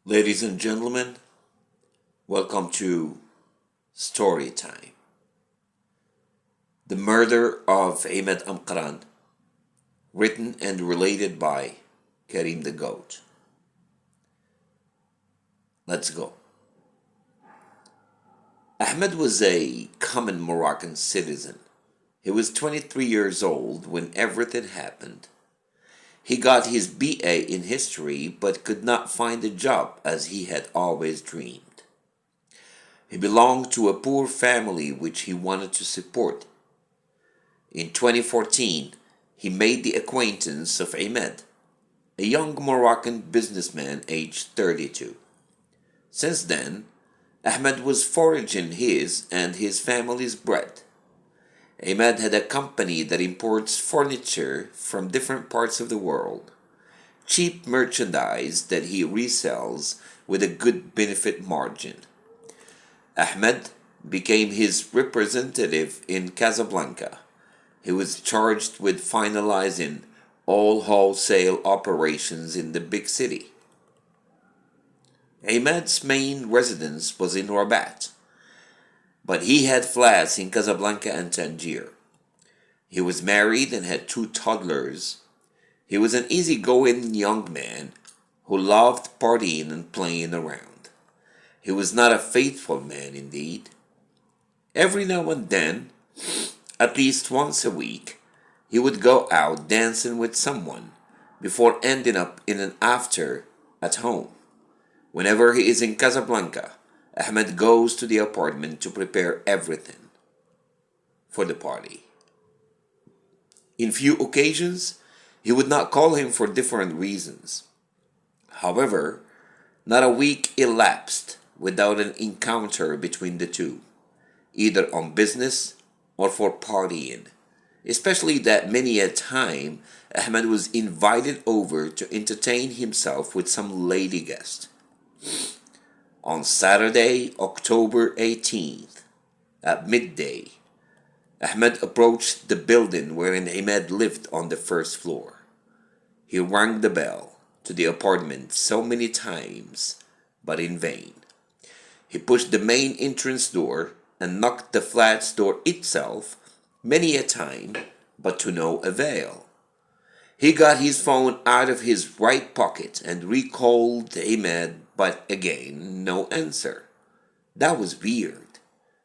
Ladies and gentlemen, welcome to Story Time. The Murder of Imad Amekran, written and related by Karim the Goat. Let's go. Ahmed was a common Moroccan citizen. He was 23 years old when everything happened. He got his BA in history but could not find a job as he had always dreamed. He belonged to a poor family which he wanted to support. In 2014, he made the acquaintance of Imad, a young Moroccan businessman aged 32. Since then, Ahmed was foraging his and his family's bread. Amad had a company that imports furniture from different parts of the world, cheap merchandise that he resells with a good benefit margin. Ahmed became his representative in Casablanca. He was charged with finalizing all wholesale operations in the big city. Amad's main residence was in Rabat, but he had flats in Casablanca and Tangier. He was married and had 2 toddlers. He was an easygoing young man who loved partying and playing around. He was not a faithful man indeed. Every now and then, at least once a week, he would go out dancing with someone before ending up in an after at home. Whenever he is in Casablanca, Ahmed goes to the apartment to prepare everything for the party. In few occasions, he would not call him for different reasons. However, not a week elapsed without an encounter between the two, either on business or for partying, especially that many a time Ahmed was invited over to entertain himself with some lady guest. On Saturday, October 18th, at midday, Ahmed approached the building wherein Imad lived on the first floor. He rang the bell to the apartment so many times, but in vain. He pushed the main entrance door and knocked the flat's door itself many a time, but to no avail. He got his phone out of his right pocket and recalled Imad, but again, no answer. That was weird,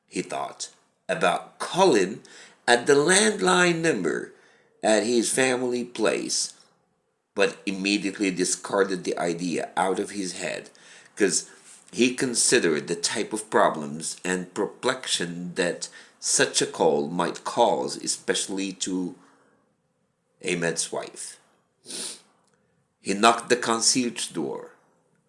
he thought, about calling at the landline number at his family place, but immediately discarded the idea out of his head because he considered the type of problems and perplexion that such a call might cause, especially to Ahmed's wife. He knocked the concierge door,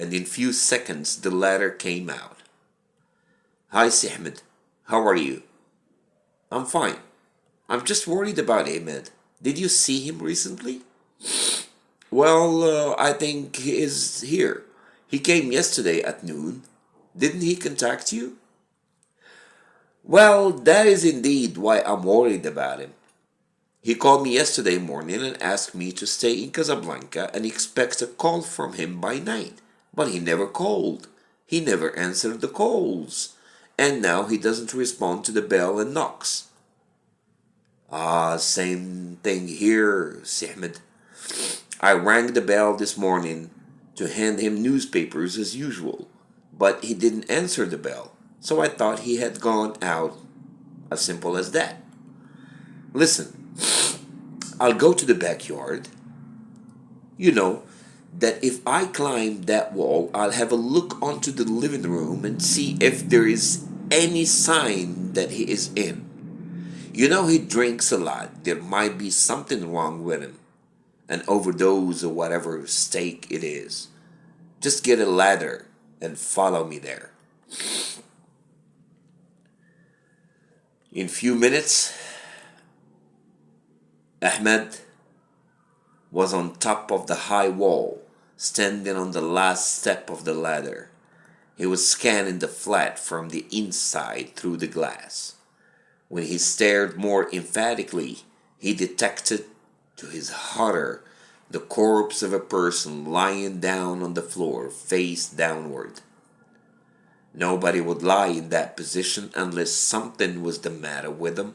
and in few seconds the latter came out. "Hi, Ahmed. How are you?" "I'm fine. I'm just worried about Ahmed. Did you see him recently?" "Well, I think he is here. He came yesterday at noon. Didn't he contact you?" "Well, that is indeed why I'm worried about him. He called me yesterday morning and asked me to stay in Casablanca and expect a call from him by night. But he never called. He never answered the calls. And now he doesn't respond to the bell and knocks." Same thing here, Ahmed. I rang the bell this morning to hand him newspapers as usual, but he didn't answer the bell, so I thought he had gone out. As simple as that. Listen, I'll go to the backyard. You know, that if I climb that wall, I'll have a look onto the living room and see if there is any sign that he is in. You know, he drinks a lot. There might be something wrong with him. An overdose or whatever stake it is. Just get a ladder and follow me there. In few minutes, Ahmed was on top of the high wall, standing on the last step of the ladder. He was scanning the flat from the inside through the glass. When he stared more emphatically, he detected, to his horror, the corpse of a person lying down on the floor, face downward. Nobody would lie in that position unless something was the matter with him.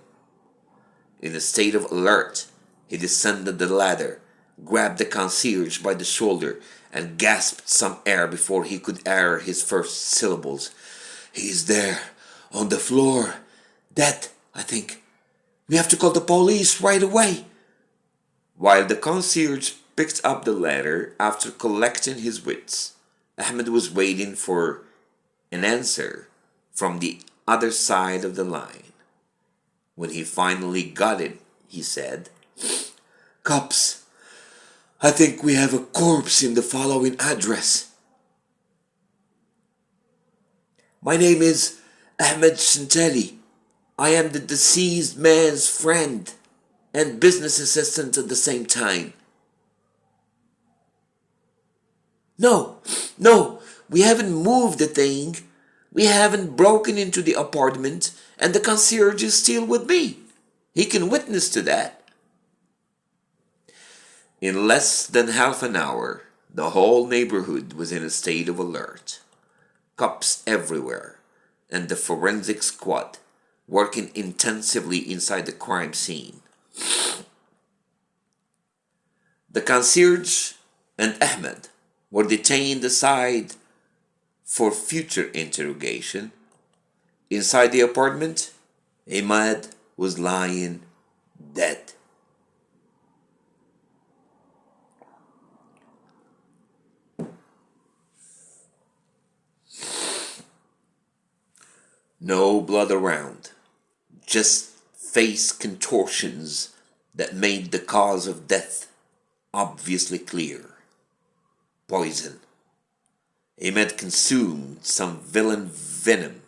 In a state of alert, he descended the ladder, grabbed the concierge by the shoulder, and gasped some air before he could utter his first syllables. "He's there, on the floor. Dead, I think. We have to call the police right away." While the concierge picked up the ladder after collecting his wits, Ahmed was waiting for an answer from the other side of the line. When he finally got it, he said, "Cops, I think we have a corpse in the following address. My name is Ahmed Shinteli. I am the deceased man's friend and business assistant at the same time." No, we haven't moved the thing. We haven't broken into the apartment, and the concierge is still with me. He can witness to that. In less than half an hour, the whole neighborhood was in a state of alert. Cops everywhere, and the forensic squad working intensively inside the crime scene. The concierge and Ahmed were detained aside for future interrogation. Inside the apartment, Imad was lying dead. No blood around, just face contortions that made the cause of death obviously clear. Poison. Imad consumed some villain venom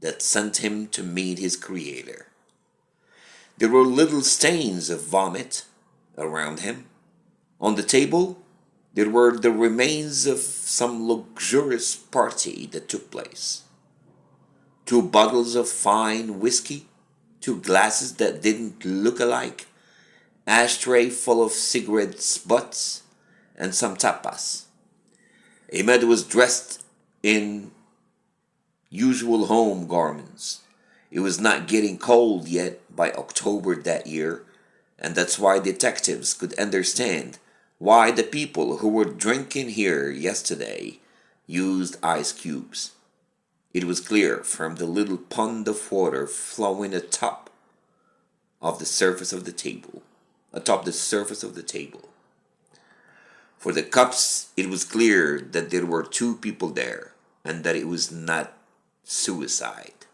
that sent him to meet his creator. There were little stains of vomit around him. On the table, there were the remains of some luxurious party that took place. 2 bottles of fine whiskey, 2 glasses that didn't look alike, ashtray full of cigarette butts, and some tapas. Imad was dressed in usual home garments. It was not getting cold yet by October that year, and that's why detectives could understand why the people who were drinking here yesterday used ice cubes. It was clear from the little pond of water flowing atop the surface of the table. For the cops, it was clear that there were 2 people there and that it was not suicide.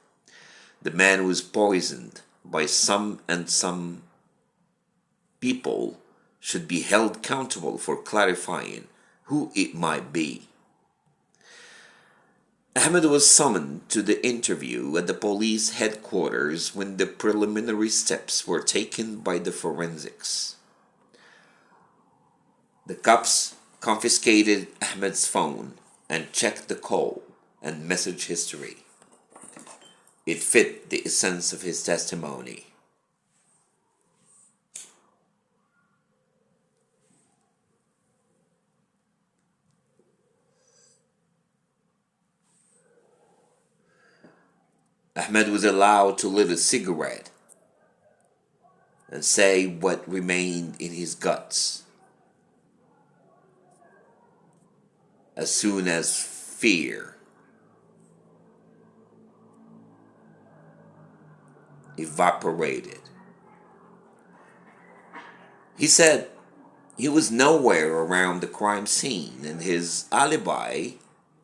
The man was poisoned by some, and some people should be held accountable for clarifying who it might be. Ahmed was summoned to the interview at the police headquarters when the preliminary steps were taken by the forensics. The cops confiscated Ahmed's phone and checked the call and message history. It fit the essence of his testimony. Ahmed was allowed to lit a cigarette and say what remained in his guts. As soon as fear evaporated, he said he was nowhere around the crime scene, and his alibi,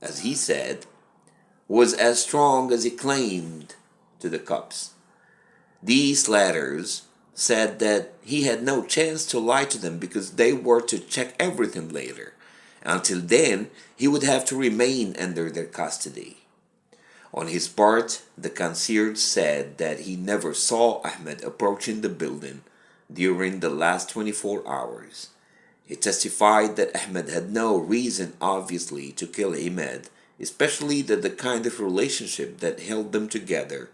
as he said, was as strong as he claimed to the cops. These letters said that he had no chance to lie to them because they were to check everything later. Until then, he would have to remain under their custody. On his part, the concierge said that he never saw Ahmed approaching the building during the last 24 hours. He testified that Ahmed had no reason, obviously, to kill Imad, especially that the kind of relationship that held them together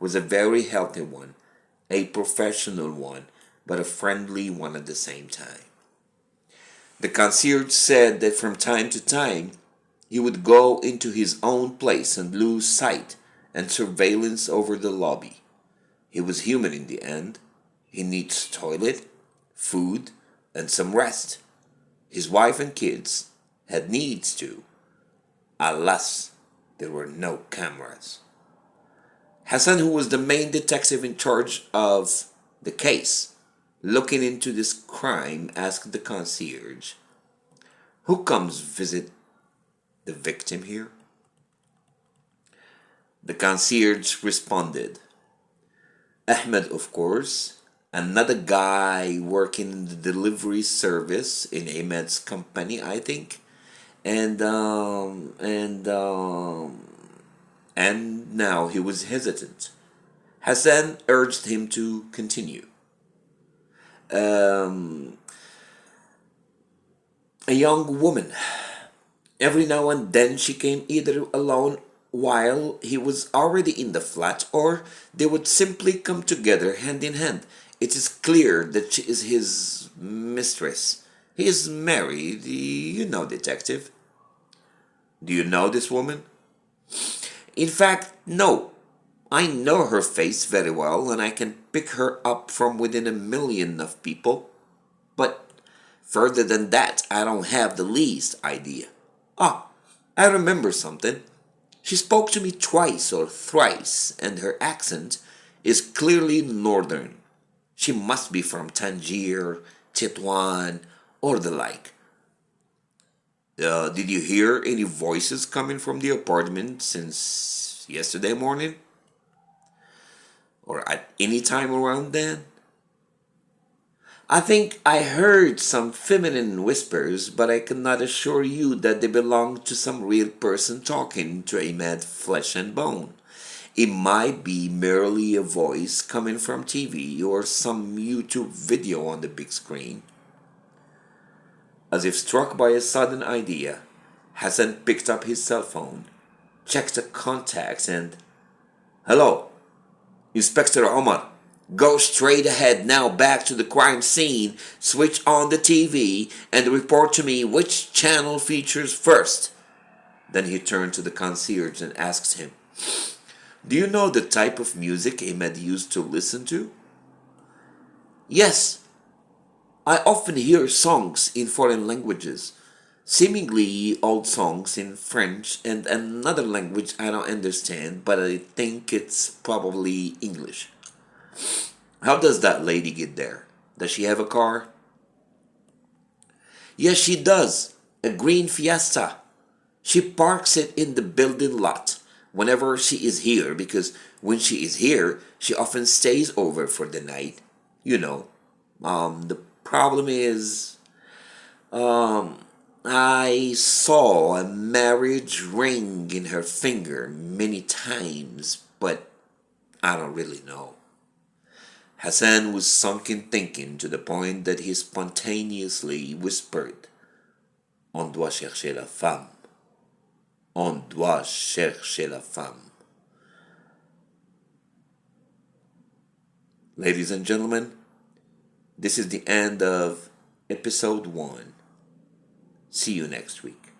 was a very healthy one, a professional one, but a friendly one at the same time. The concierge said that from time to time he would go into his own place and lose sight and surveillance over the lobby. He was human in the end. He needs toilet, food, and some rest. His wife and kids had needs too. Alas, there were no cameras. Hassan, who was the main detective in charge of the case, looking into this crime, asked the concierge, "Who comes visit the victim here?" The concierge responded, "Ahmed, of course, another guy working in the delivery service in Imad's company, I think. And now he was hesitant. Hassan urged him to continue. A young woman. Every now and then she came either alone while he was already in the flat, or they would simply come together hand in hand. It is clear that she is his mistress. He is married, you know, detective." "Do you know this woman?" "In fact, no. I know her face very well, and I can pick her up from within a million of people. But further than that, I don't have the least idea. Ah, I remember something. She spoke to me twice or thrice, and her accent is clearly northern. She must be from Tangier, Tetuan, or the like." Did you hear any voices coming from the apartment since yesterday morning? Or at any time around then?" "I think I heard some feminine whispers, but I cannot assure you that they belong to some real person talking to a mad flesh and bone. It might be merely a voice coming from TV or some YouTube video on the big screen." As if struck by a sudden idea, Hassan picked up his cell phone, checked the contacts, and, "Hello, Inspector Omar. Go straight ahead now back to the crime scene, switch on the TV, and report to me which channel features first." Then he turned to the concierge and asked him, "Do you know the type of music Imad used to listen to?" "Yes. I often hear songs in foreign languages, seemingly old songs in French and another language I don't understand, but I think it's probably English." "How does that lady get there? Does she have a car?" "Yes, she does. A green Fiesta. She parks it in the building lot whenever she is here, because when she is here, she often stays over for the night. You know, the problem is, I saw a marriage ring in her finger many times, but I don't really know." Hassan was sunk in thinking to the point that he spontaneously whispered, "On doit chercher la femme. On doit chercher la femme." Ladies and gentlemen, this is the end of episode 1. See you next week.